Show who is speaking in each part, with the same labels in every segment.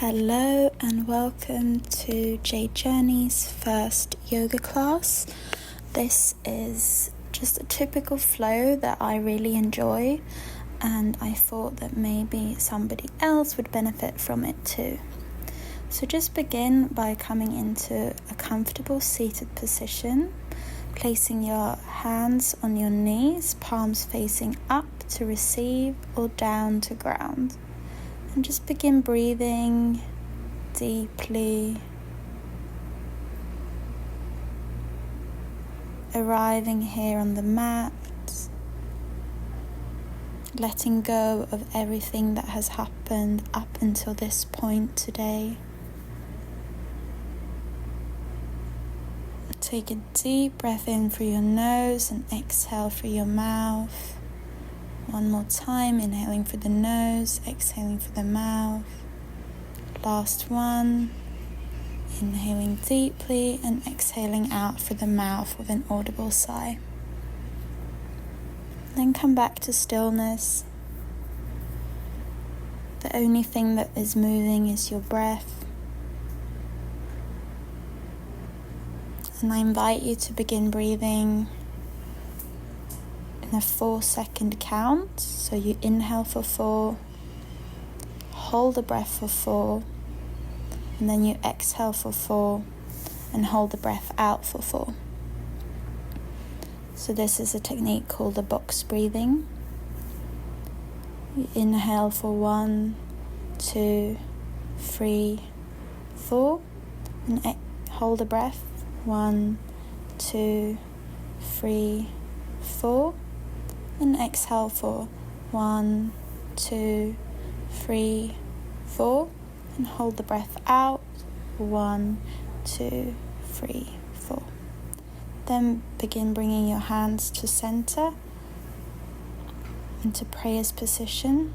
Speaker 1: Hello and welcome to Jade Journey's first yoga class. This is just a typical flow that I really enjoy, and I thought that maybe somebody else would benefit from it too. So just begin by coming into a comfortable seated position, placing your hands on your knees, palms facing up to receive or down to ground. And just begin breathing deeply, arriving here on the mat, letting go of everything that has happened up until this point today. Take a deep breath in through your nose and exhale through your mouth. One more time, inhaling through the nose, exhaling through the mouth. Last one, inhaling deeply and exhaling out through the mouth with an audible sigh. Then come back to stillness. The only thing that is moving is your breath. And I invite you to begin breathing in a 4-second count. So you inhale for 4, hold the breath for 4, and then you exhale for 4 and hold the breath out for 4. So this is a technique called the box breathing. You inhale for 1, 2, 3, 4, and hold the breath. 1, 2, 3, 4. And exhale for 1, 2, 3, 4, and hold the breath out. 1, 2, 3, 4. Then begin bringing your hands to center into prayer's position.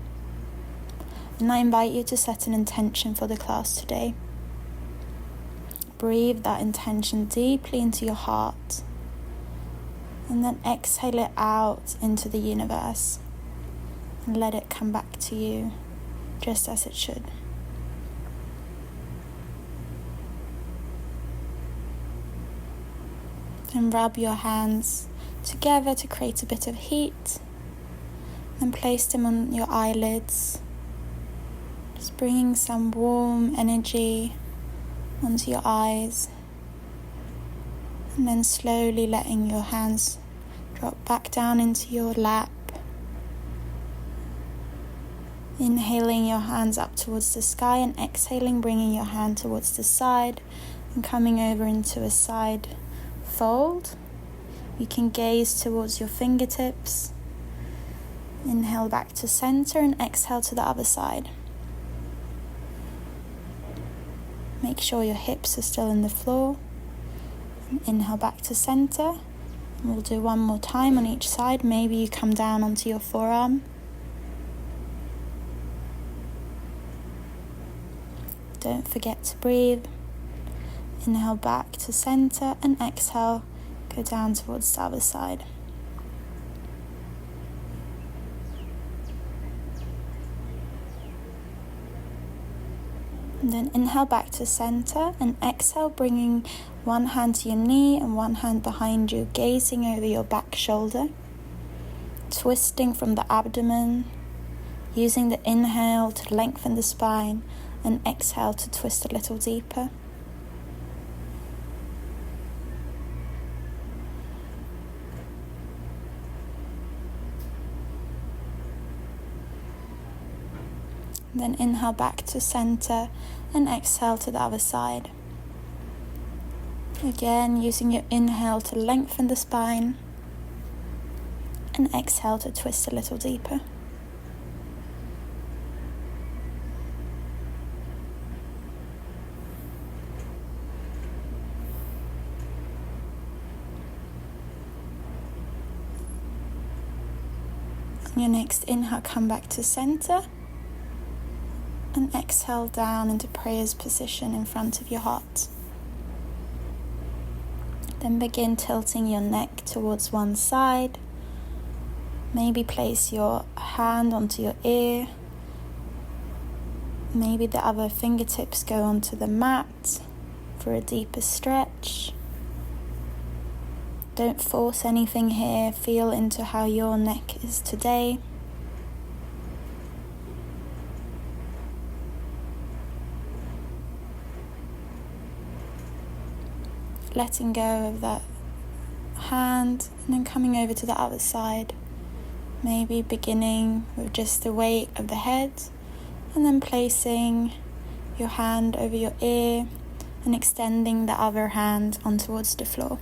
Speaker 1: And I invite you to set an intention for the class today. Breathe that intention deeply into your heart. And then exhale it out into the universe and let it come back to you just as it should. Then rub your hands together to create a bit of heat and place them on your eyelids, just bringing some warm energy onto your eyes. And then slowly letting your hands drop back down into your lap. Inhaling your hands up towards the sky and exhaling, bringing your hand towards the side and coming over into a side fold. You can gaze towards your fingertips. Inhale back to center and exhale to the other side. Make sure your hips are still in the floor. Inhale back to center. We'll do one more time on each side. Maybe you come down onto your forearm. Don't forget to breathe. Inhale back to center and exhale, go down towards the other side. And then inhale back to center and exhale, bringing one hand to your knee and one hand behind you, gazing over your back shoulder, twisting from the abdomen, using the inhale to lengthen the spine and exhale to twist a little deeper. Then inhale back to center and exhale to the other side. Again, using your inhale to lengthen the spine and exhale to twist a little deeper. On your next inhale, come back to center. And exhale down into prayer's position in front of your heart. Then begin tilting your neck towards one side. Maybe place your hand onto your ear. Maybe the other fingertips go onto the mat for a deeper stretch. Don't force anything here. Feel into how your neck is today. Letting go of that hand and then coming over to the other side. Maybe beginning with just the weight of the head and then placing your hand over your ear and extending the other hand on towards the floor.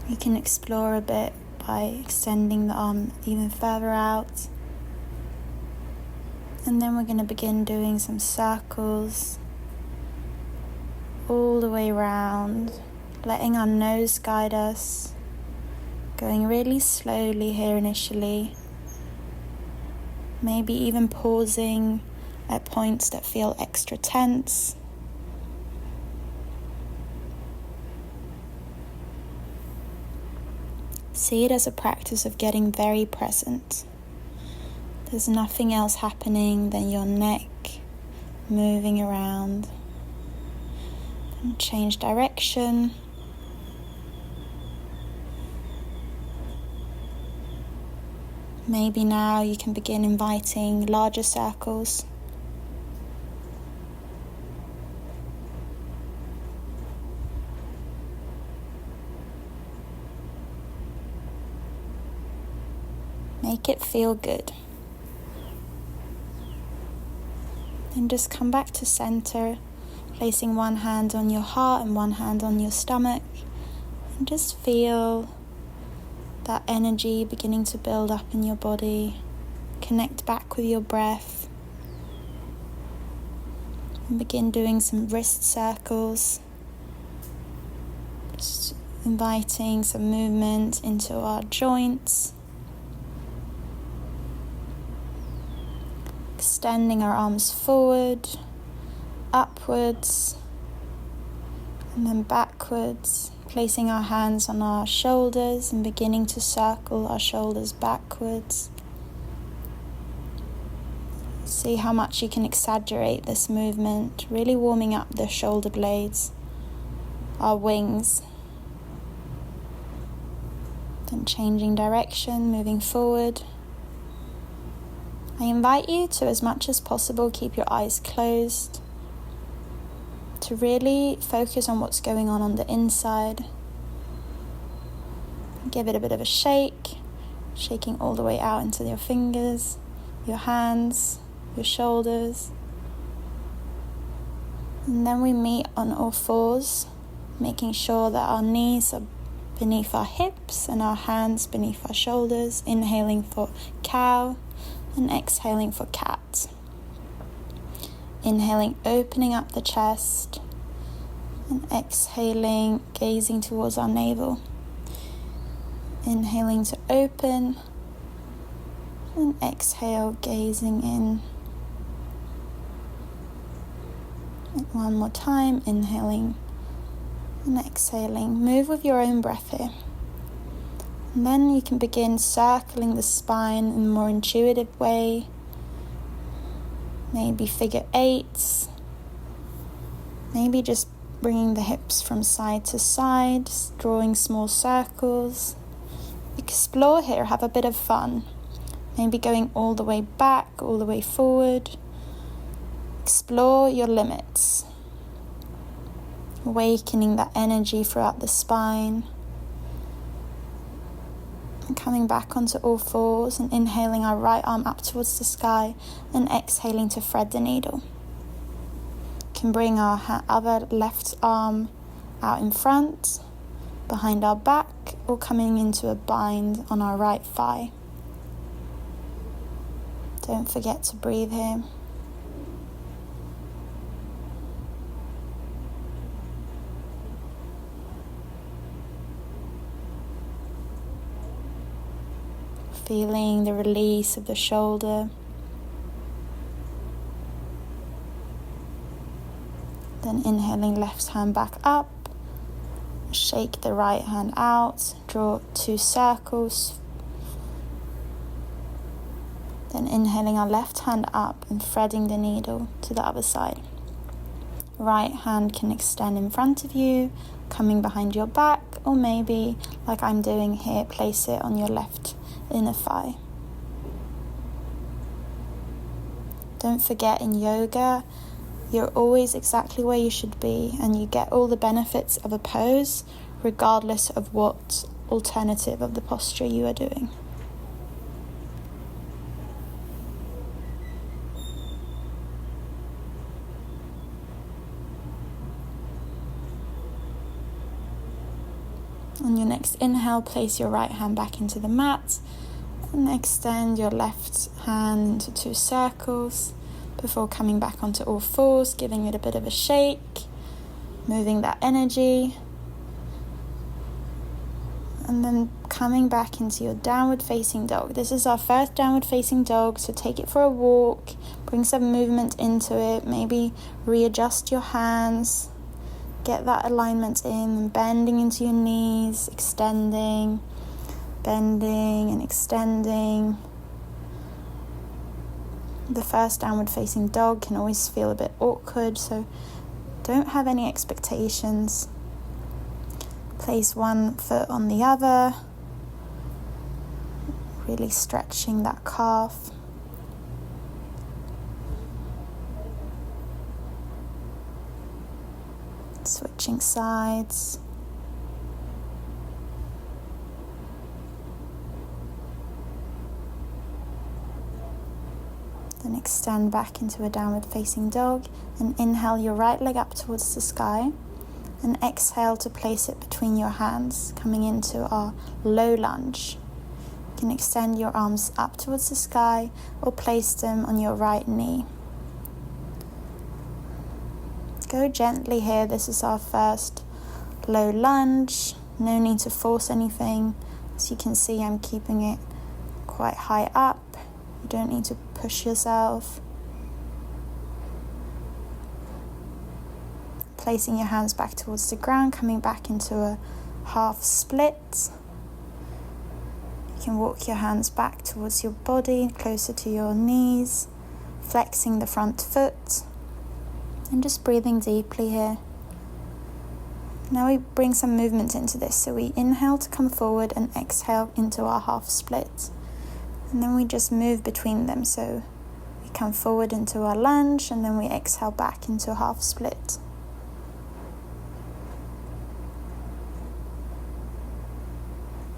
Speaker 1: You can explore a bit by extending the arm even further out. And then we're going to begin doing some circles all the way around, letting our nose guide us, going really slowly here initially, maybe even pausing at points that feel extra tense. See it as a practice of getting very present. There's nothing else happening than your neck moving around. And change direction. Maybe now you can begin inviting larger circles. Make it feel good. Then just come back to center, placing one hand on your heart and one hand on your stomach. And just feel that energy beginning to build up in your body. Connect back with your breath. And begin doing some wrist circles. Just inviting some movement into our joints. Extending our arms forward, upwards, and then backwards, placing our hands on our shoulders and beginning to circle our shoulders backwards. See how much you can exaggerate this movement, really warming up the shoulder blades, our wings. Then changing direction, moving forward. I invite you to, as much as possible, keep your eyes closed, to really focus on what's going on the inside. Give it a bit of a shake, shaking all the way out into your fingers, your hands, your shoulders. And then we meet on all fours, making sure that our knees are beneath our hips and our hands beneath our shoulders, inhaling for cow. And exhaling for cat. Inhaling, opening up the chest. And exhaling, gazing towards our navel. Inhaling to open. And exhale, gazing in. And one more time, inhaling and exhaling. Move with your own breath here. And then you can begin circling the spine in a more intuitive way. Maybe figure eights. Maybe just bringing the hips from side to side, drawing small circles. Explore here, have a bit of fun. Maybe going all the way back, all the way forward. Explore your limits. Awakening that energy throughout the spine. And coming back onto all fours and inhaling our right arm up towards the sky and exhaling to thread the needle. Can bring our other left arm out in front, behind our back, or coming into a bind on our right thigh. Don't forget to breathe here. Feeling the release of the shoulder. Then Then inhaling left hand back up, shake the right hand out, draw 2 circles. Then inhaling our left hand up and threading the needle to the other side. Right hand can extend in front of you, coming behind your back, or maybe, like I'm doing here, place it on your left inner thigh. Don't forget, in yoga, you're always exactly where you should be, and you get all the benefits of a pose, regardless of what alternative of the posture you are doing. On your next inhale, place your right hand back into the mat and extend your left hand into 2 circles before coming back onto all fours, giving it a bit of a shake, moving that energy, and then coming back into your downward facing dog. This is our first downward facing dog, so take it for a walk, bring some movement into it, maybe readjust your hands. Get that alignment in and bending into your knees, extending, bending and extending. The first downward facing dog can always feel a bit awkward, so don't have any expectations. Place one foot on the other, really stretching that calf. Switching sides. Then extend back into a downward facing dog and inhale your right leg up towards the sky and exhale to place it between your hands, coming into our low lunge. You can extend your arms up towards the sky or place them on your right knee. Go gently here. This is our first low lunge. No need to force anything. As you can see, I'm keeping it quite high up. You don't need to push yourself. Placing your hands back towards the ground, coming back into a half split. You can walk your hands back towards your body, closer to your knees, flexing the front foot. And just breathing deeply here. Now we bring some movement into this. So we inhale to come forward and exhale into our half split. And then we just move between them. So we come forward into our lunge and then we exhale back into a half split.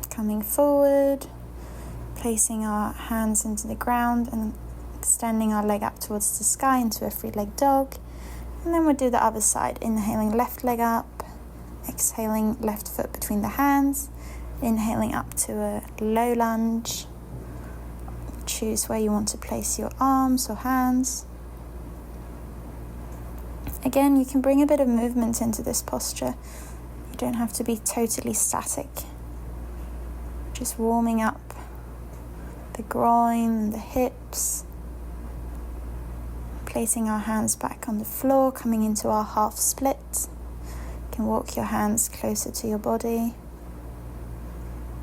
Speaker 1: Coming forward, placing our hands into the ground and extending our leg up towards the sky into a 3-leg dog. And then we'll do the other side, inhaling left leg up, exhaling left foot between the hands, inhaling up to a low lunge. Choose where you want to place your arms or hands. Again, you can bring a bit of movement into this posture. You don't have to be totally static. Just warming up the groin, the hips. Placing our hands back on the floor, coming into our half split. You can walk your hands closer to your body.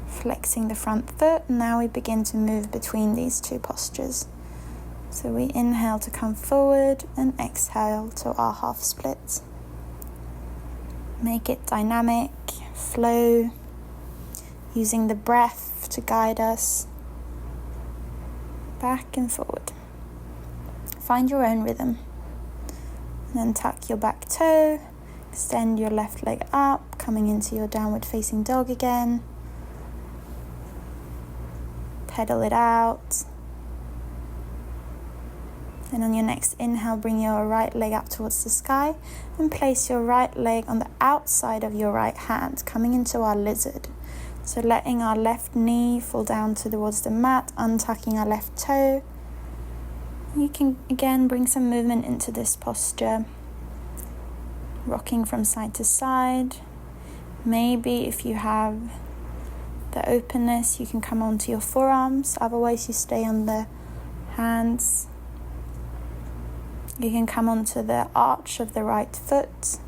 Speaker 1: Flexing the front foot, and now we begin to move between these 2 postures. So we inhale to come forward and exhale to our half split. Make it dynamic, flow, using the breath to guide us back and forward. Find your own rhythm. And then tuck your back toe, extend your left leg up, coming into your downward facing dog again. Pedal it out. And on your next inhale, bring your right leg up towards the sky and place your right leg on the outside of your right hand, coming into our lizard. So letting our left knee fall down towards the mat, untucking our left toe. You can again bring some movement into this posture, rocking from side to side. Maybe if you have the openness, you can come onto your forearms. Otherwise, you stay on the hands. You can come onto the arch of the right foot,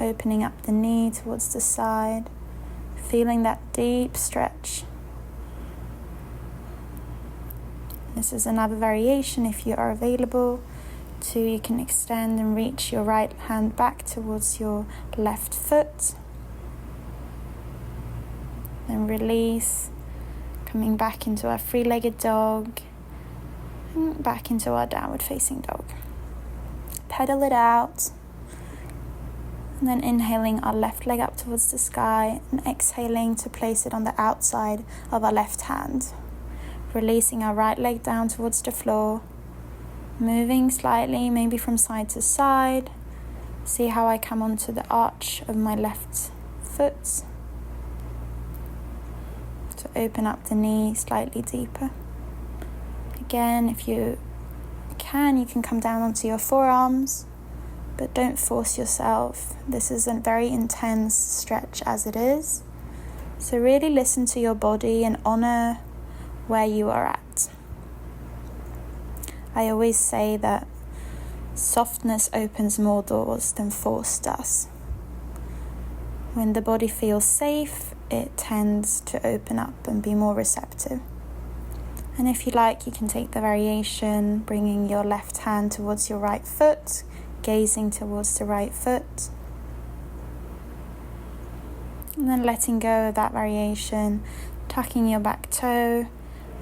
Speaker 1: opening up the knee towards the side, feeling that deep stretch. This is another variation if you are available to. You can extend and reach your right hand back towards your left foot. Then release, coming back into our three-legged dog and back into our downward facing dog. Pedal it out. And then inhaling our left leg up towards the sky and exhaling to place it on the outside of our left hand. Releasing our right leg down towards the floor. Moving slightly, maybe from side to side. See how I come onto the arch of my left foot. To open up the knee slightly deeper. Again, if you can come down onto your forearms. But don't force yourself. This is a very intense stretch as it is. So really listen to your body and honor where you are at. I always say that softness opens more doors than force does. When the body feels safe, it tends to open up and be more receptive. And if you like, you can take the variation, bringing your left hand towards your right foot, gazing towards the right foot, and then letting go of that variation, tucking your back toe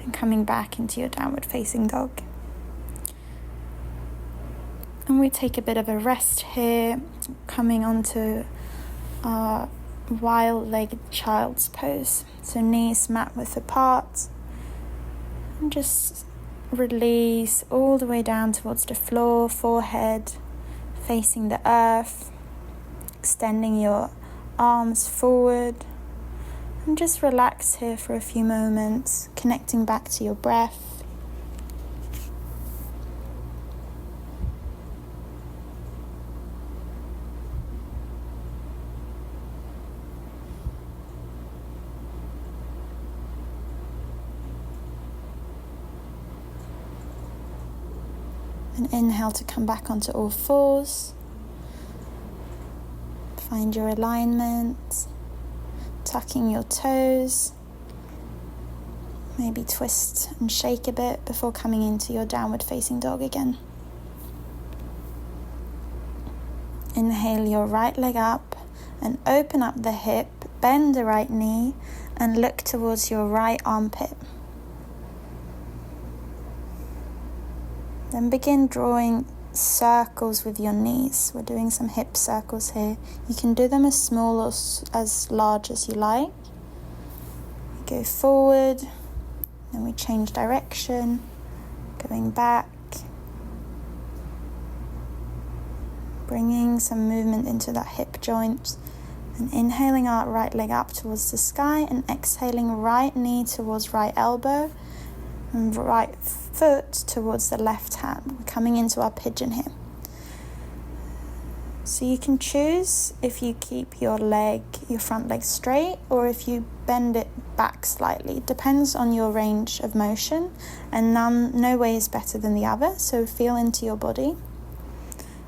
Speaker 1: and coming back into your downward facing dog. And we take a bit of a rest here, coming onto our wild-legged child's pose. So knees mat width apart, and just release all the way down towards the floor, forehead facing the earth, extending your arms forward, and just relax here for a few moments, connecting back to your breath. And inhale to come back onto all fours. Find your alignment, tucking your toes. Maybe twist and shake a bit before coming into your downward facing dog again. Inhale your right leg up and open up the hip, bend the right knee and look towards your right armpit. Then begin drawing circles with your knees. We're doing some hip circles here. You can do them as small or as large as you like. Go forward, then we change direction, going back, bringing some movement into that hip joint, and inhaling our right leg up towards the sky and exhaling right knee towards right elbow and right foot towards the left hand. We're coming into our pigeon here. So you can choose if you keep your front leg straight, or if you bend it back slightly. It depends on your range of motion, and no way is better than the other, so feel into your body.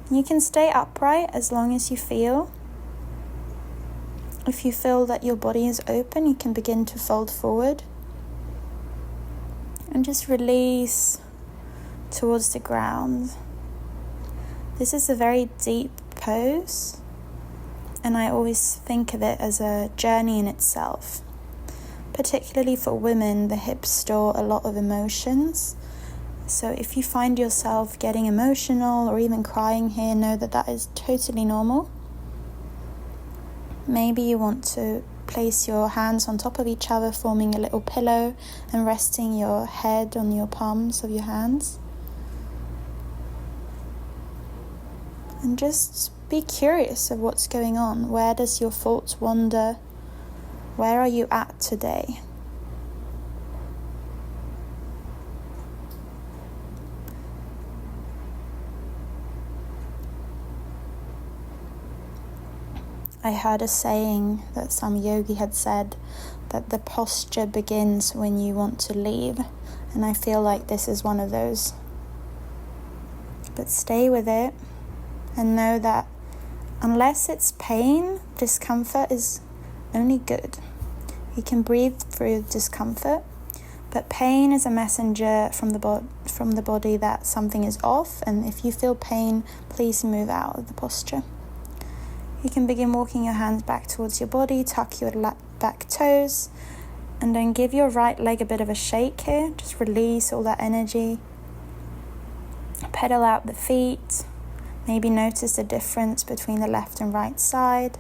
Speaker 1: You can stay upright as long as you feel. If you feel that your body is open, you can begin to fold forward. And just release towards the ground. This is a very deep pose, and I always think of it as a journey in itself. Particularly for women, the hips store a lot of emotions. So if you find yourself getting emotional or even crying here, know that that is totally normal. Maybe you want to place your hands on top of each other, forming a little pillow and resting your head on your palms of your hands. And just be curious of what's going on. Where does your thoughts wander? Where are you at today? I heard a saying that some yogi had said that the posture begins when you want to leave, and I feel like this is one of those But stay with it and know that unless it's pain, discomfort is only good. You can breathe through discomfort, but pain is a messenger from the body that something is off, and if you feel pain, please move out of the posture. You can begin walking your hands back towards your body, tuck your back toes, and then give your right leg a bit of a shake here. Just release all that energy. Pedal out the feet. Maybe notice the difference between the left and right side.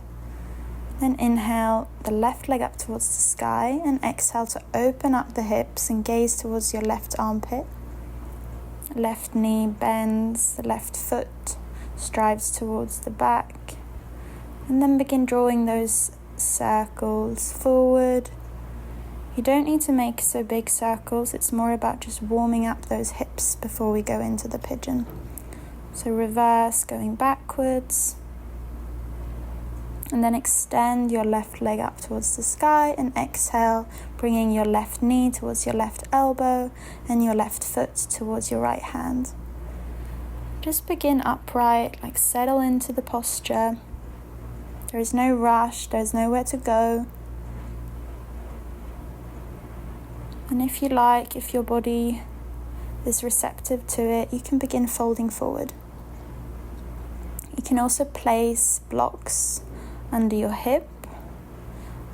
Speaker 1: Then inhale the left leg up towards the sky and exhale to open up the hips and gaze towards your left armpit. Left knee bends, the left foot strives towards the back. And then begin drawing those circles forward. You don't need to make so big circles, it's more about just warming up those hips before we go into the pigeon. So reverse, going backwards. And then extend your left leg up towards the sky and exhale, bringing your left knee towards your left elbow and your left foot towards your right hand. Just begin upright, like settle into the posture. There is no rush, there's nowhere to go. And if you like, if your body is receptive to it, you can begin folding forward. You can also place blocks under your hip,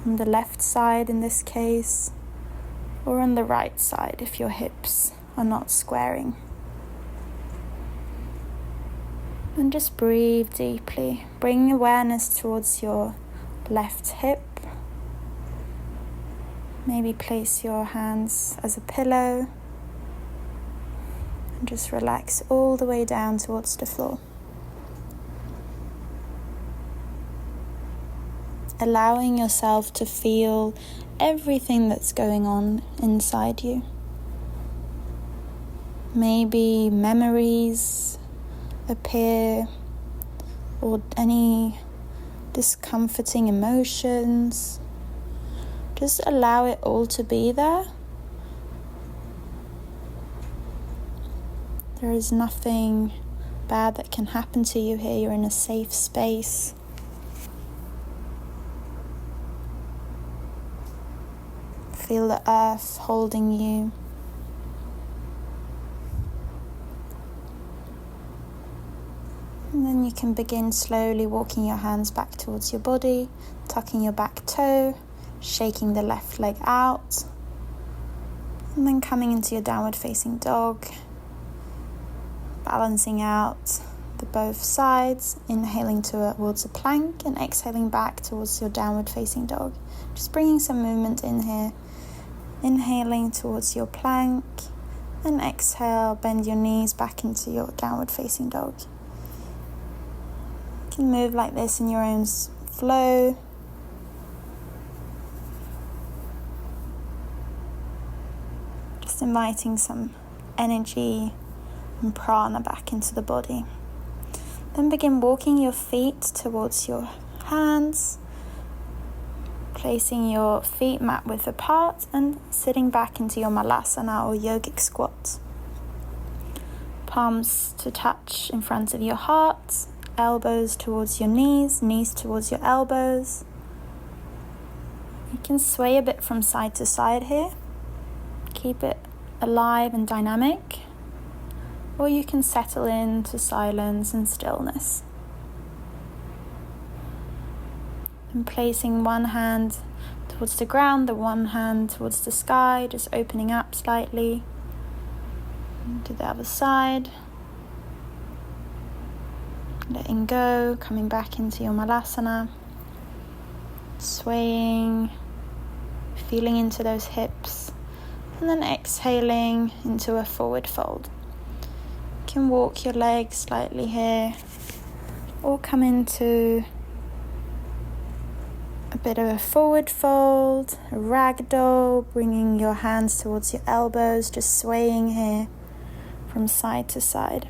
Speaker 1: on the left side in this case, or on the right side if your hips are not squaring. And just breathe deeply. Bring awareness towards your left hip. Maybe place your hands as a pillow. And just relax all the way down towards the floor. Allowing yourself to feel everything that's going on inside you. Maybe memories appear, or any discomforting emotions. Just allow it all to be there. There is nothing bad that can happen to you here. You're in a safe space. Feel the earth holding you. And then you can begin slowly walking your hands back towards your body, tucking your back toe, shaking the left leg out, and then coming into your downward facing dog, balancing out the both sides, inhaling towards a plank and exhaling back towards your downward facing dog. Just bringing some movement in here. Inhaling towards your plank and exhale, bend your knees back into your downward facing dog. You can move like this in your own flow. Just inviting some energy and prana back into the body. Then begin walking your feet towards your hands, placing your feet mat width apart and sitting back into your malasana or yogic squat. Palms to touch in front of your heart, elbows towards your knees, knees towards your elbows. You can sway a bit from side to side here. Keep it alive and dynamic. Or you can settle into silence and stillness. And placing one hand towards the ground, the one hand towards the sky, just opening up slightly. And to the other side. Letting go, coming back into your malasana. Swaying, feeling into those hips. And then exhaling into a forward fold. You can walk your legs slightly here, or come into a bit of a forward fold, a ragdoll, bringing your hands towards your elbows, just swaying here from side to side.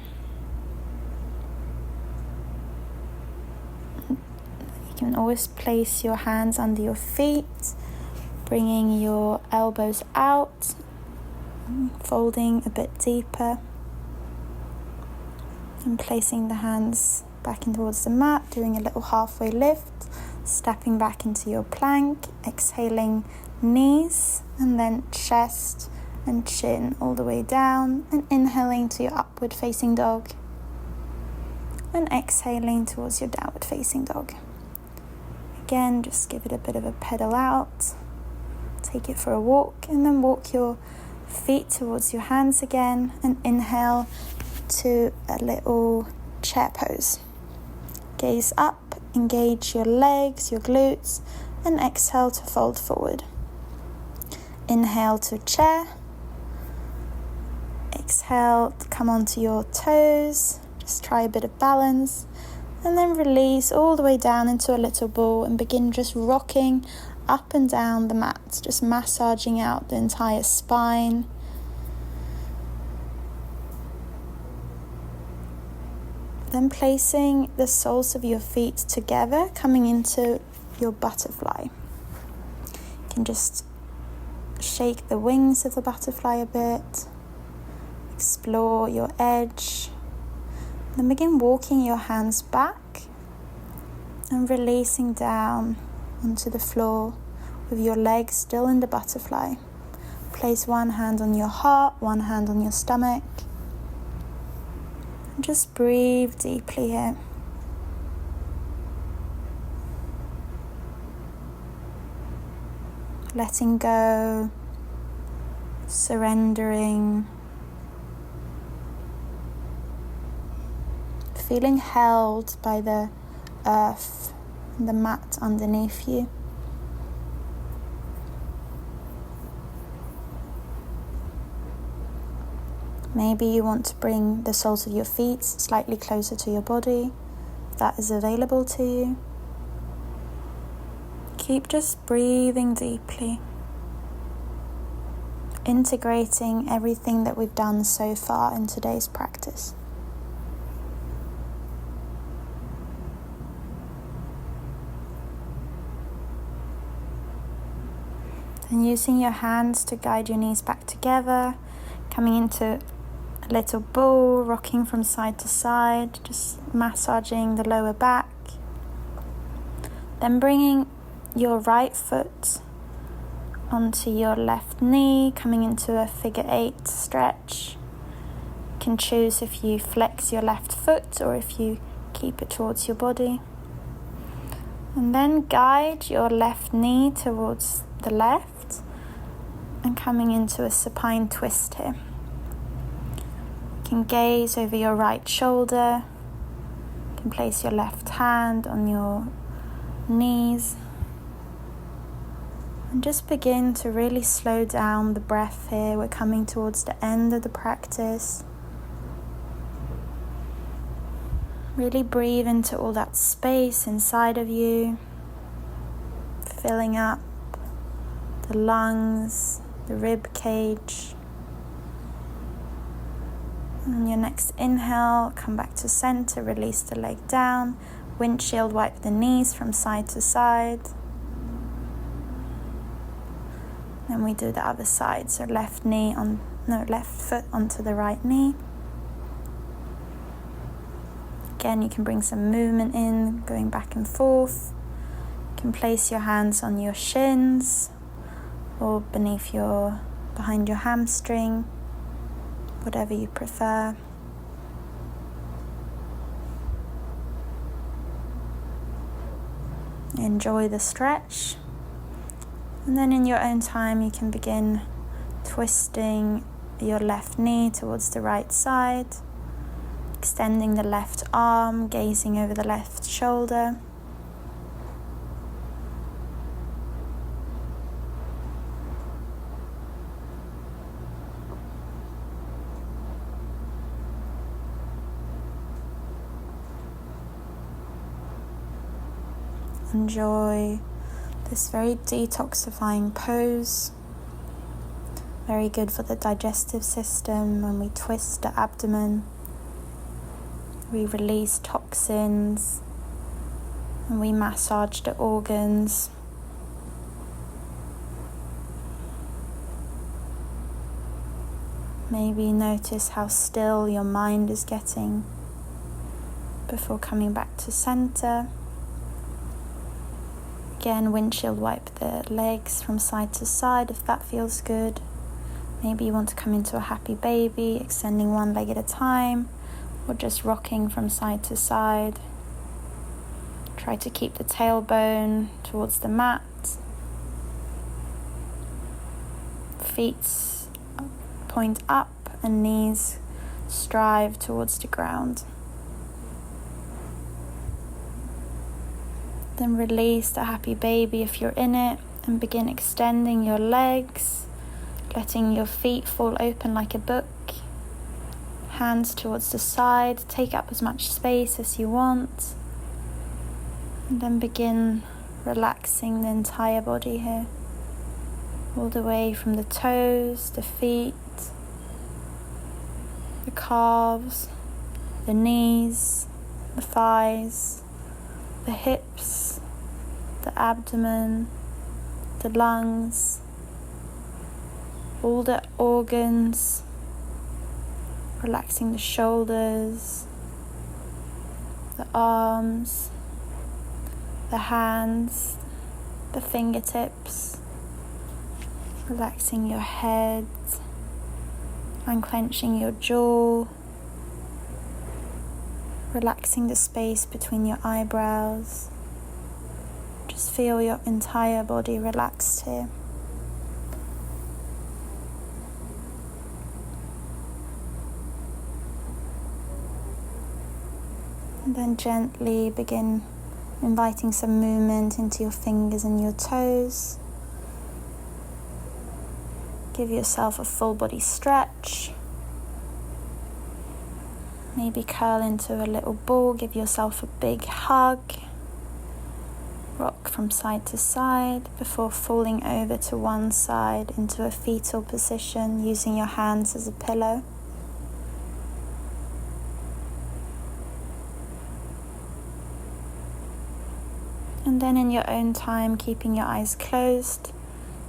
Speaker 1: You can always place your hands under your feet, bringing your elbows out, folding a bit deeper. And placing the hands back in towards the mat, doing a little halfway lift, stepping back into your plank, exhaling knees and then chest and chin all the way down, and inhaling to your upward facing dog and exhaling towards your downward facing dog. Again, just give it a bit of a pedal out, take it for a walk, and then walk your feet towards your hands again and inhale to a little chair pose. Gaze up, engage your legs, your glutes, and exhale to fold forward. Inhale to chair. Exhale to come onto your toes. Just try a bit of balance. And then release all the way down into a little ball and begin just rocking up and down the mat, just massaging out the entire spine. Then placing the soles of your feet together, coming into your butterfly. You can just shake the wings of the butterfly a bit, explore your edge. Then begin walking your hands back and releasing down onto the floor with your legs still in the butterfly. Place one hand on your heart, one hand on your stomach. And just breathe deeply here. Letting go, surrendering, feeling held by the earth and the mat underneath you. Maybe you want to bring the soles of your feet slightly closer to your body, if that is available to you. Keep just breathing deeply, integrating everything that we've done so far in today's practice. And using your hands to guide your knees back together, coming into a little ball, rocking from side to side, just massaging the lower back. Then bringing your right foot onto your left knee, coming into a figure 8 stretch. You can choose if you flex your left foot or if you keep it towards your body. And then guide your left knee towards the left and coming into a supine twist here. You can gaze over your right shoulder. You can place your left hand on your knees. And just begin to really slow down the breath here. We're coming towards the end of the practice. Really breathe into all that space inside of you, filling up the lungs, the rib cage. And on your next inhale, come back to center, release the leg down, windshield wipe the knees from side to side. Then we do the other side, so left foot onto the right knee. Again, you can bring some movement in, going back and forth. You can place your hands on your shins or behind your hamstring, whatever you prefer. Enjoy the stretch. And then in your own time, you can begin twisting your left knee towards the right side, extending the left arm, gazing over the left shoulder. Enjoy this very detoxifying pose. Very good for the digestive system. When we twist the abdomen, we release toxins and we massage the organs. Maybe notice how still your mind is getting. before coming back to center. Again, windshield wipe the legs from side to side if that feels good. Maybe you want to come into a happy baby, extending one leg at a time, or just rocking from side to side. Try to keep the tailbone towards the mat. Feet point up and knees strive towards the ground. Then release the happy baby if you're in it and begin extending your legs, letting your feet fall open like a book. Hands towards the side, take up as much space as you want. And then begin relaxing the entire body here. All the way from the toes, the feet, the calves, the knees, the thighs, the hips, the abdomen, the lungs, all the organs, relaxing the shoulders, the arms, the hands, the fingertips, relaxing your head, unclenching your jaw, relaxing the space between your eyebrows. Just feel your entire body relaxed here. And then gently begin inviting some movement into your fingers and your toes. Give yourself a full body stretch. Maybe curl into a little ball, give yourself a big hug. Rock from side to side before falling over to one side into a fetal position, using your hands as a pillow. And then in your own time, keeping your eyes closed,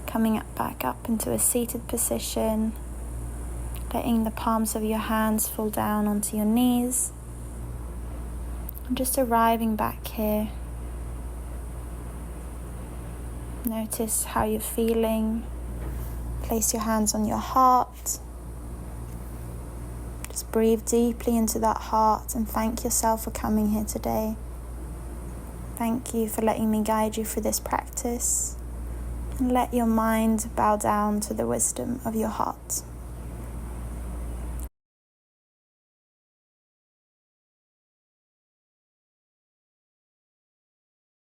Speaker 1: coming back up into a seated position, letting the palms of your hands fall down onto your knees, and just arriving back here. Notice how you're feeling. Place your hands on your heart. Just breathe deeply into that heart and thank yourself for coming here today. Thank you for letting me guide you through this practice. And let your mind bow down to the wisdom of your heart.